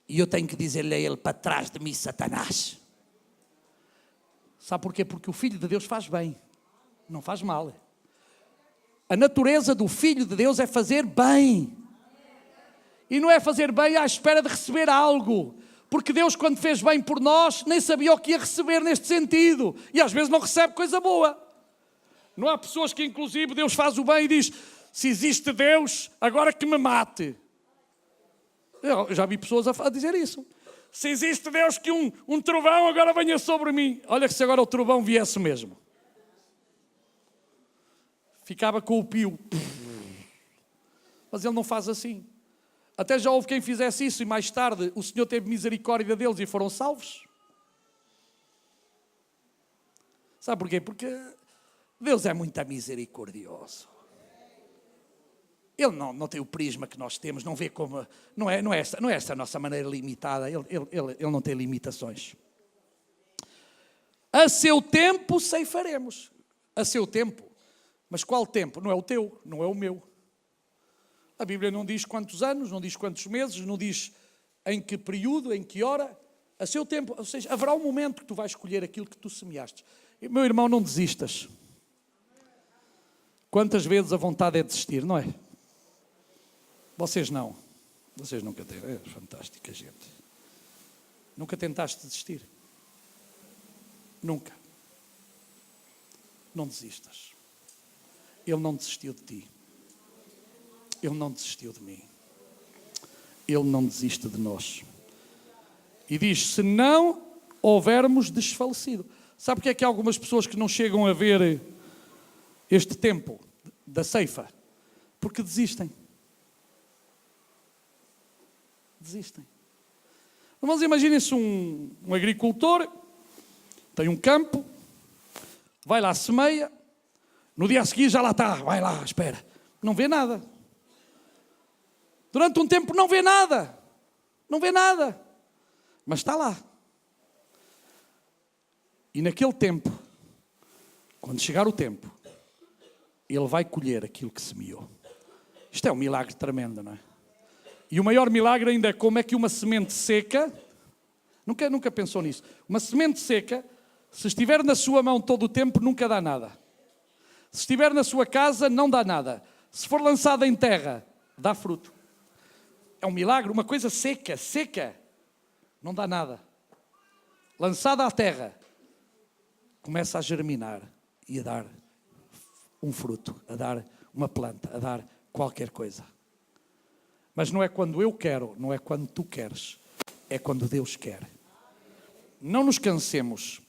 E eu tenho que dizer-lhe a ele, para trás de mim, Satanás. Sabe porquê? Porque o Filho de Deus faz bem, não faz mal. A natureza do Filho de Deus é fazer bem. E não é fazer bem à espera de receber algo. Porque Deus, quando fez bem por nós, nem sabia o que ia receber neste sentido. E às vezes não recebe coisa boa. Não há pessoas que, inclusive, Deus faz o bem e diz, se existe Deus, agora que me mate. Eu já vi pessoas a dizer isso. Se existe Deus, que um trovão agora venha sobre mim. Olha que se agora o trovão viesse mesmo. Ficava com o pio. Mas ele não faz assim. Até já houve quem fizesse isso e mais tarde o Senhor teve misericórdia deles e foram salvos. Sabe porquê? Porque Deus é muito misericordioso. Ele não tem o prisma que nós temos, não vê como... Não é esta a nossa maneira limitada, ele não tem limitações. A seu tempo ceifaremos. A seu tempo. Mas qual tempo? Não é o teu, não é o meu. A Bíblia não diz quantos anos, não diz quantos meses, não diz em que período, em que hora. A seu tempo, ou seja, haverá um momento que tu vais escolher aquilo que tu semeaste. E, meu irmão, não desistas. Quantas vezes a vontade é desistir, não é? Vocês não. Vocês nunca têm. É fantástica, gente. Nunca tentaste desistir? Nunca. Não desistas. Ele não desistiu de ti. Ele não desistiu de mim. Ele não desiste de nós. E diz, se não houvermos desfalecido. Sabe porque é que há algumas pessoas que não chegam a ver este tempo da ceifa? Porque desistem. Desistem. Mas imaginem-se um agricultor, tem um campo, vai lá, semeia, no dia a seguir já lá está, vai lá, espera, não vê nada. Durante um tempo não vê nada, mas está lá. E naquele tempo, quando chegar o tempo, ele vai colher aquilo que semeou. Isto é um milagre tremendo, não é? E o maior milagre ainda é como é que uma semente seca, nunca pensou nisso, uma semente seca, se estiver na sua mão todo o tempo, nunca dá nada. Se estiver na sua casa, não dá nada. Se for lançada em terra, dá fruto. É um milagre, uma coisa seca, não dá nada. Lançada à terra, começa a germinar e a dar um fruto, a dar uma planta, a dar qualquer coisa. Mas não é quando eu quero, não é quando tu queres, é quando Deus quer. Não nos cansemos.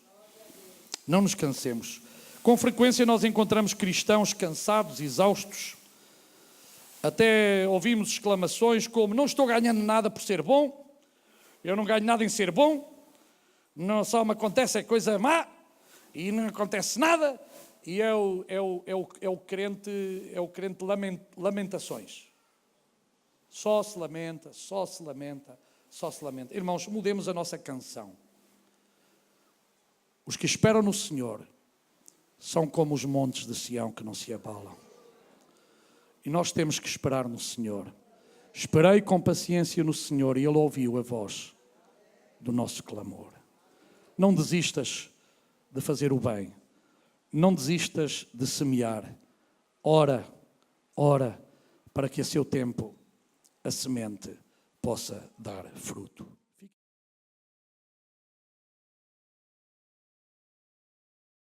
Não nos cansemos. Com frequência nós encontramos cristãos cansados, exaustos. Até ouvimos exclamações como, não estou ganhando nada por ser bom, eu não ganho nada em ser bom, não só me acontece coisa má, e não acontece nada, e é o crente lamentações. Só se lamenta. Irmãos, mudemos a nossa canção. Os que esperam no Senhor são como os montes de Sião que não se abalam. E nós temos que esperar no Senhor. Esperei com paciência no Senhor e Ele ouviu a voz do nosso clamor. Não desistas de fazer o bem. Não desistas de semear. Ora, para que a seu tempo a semente possa dar fruto.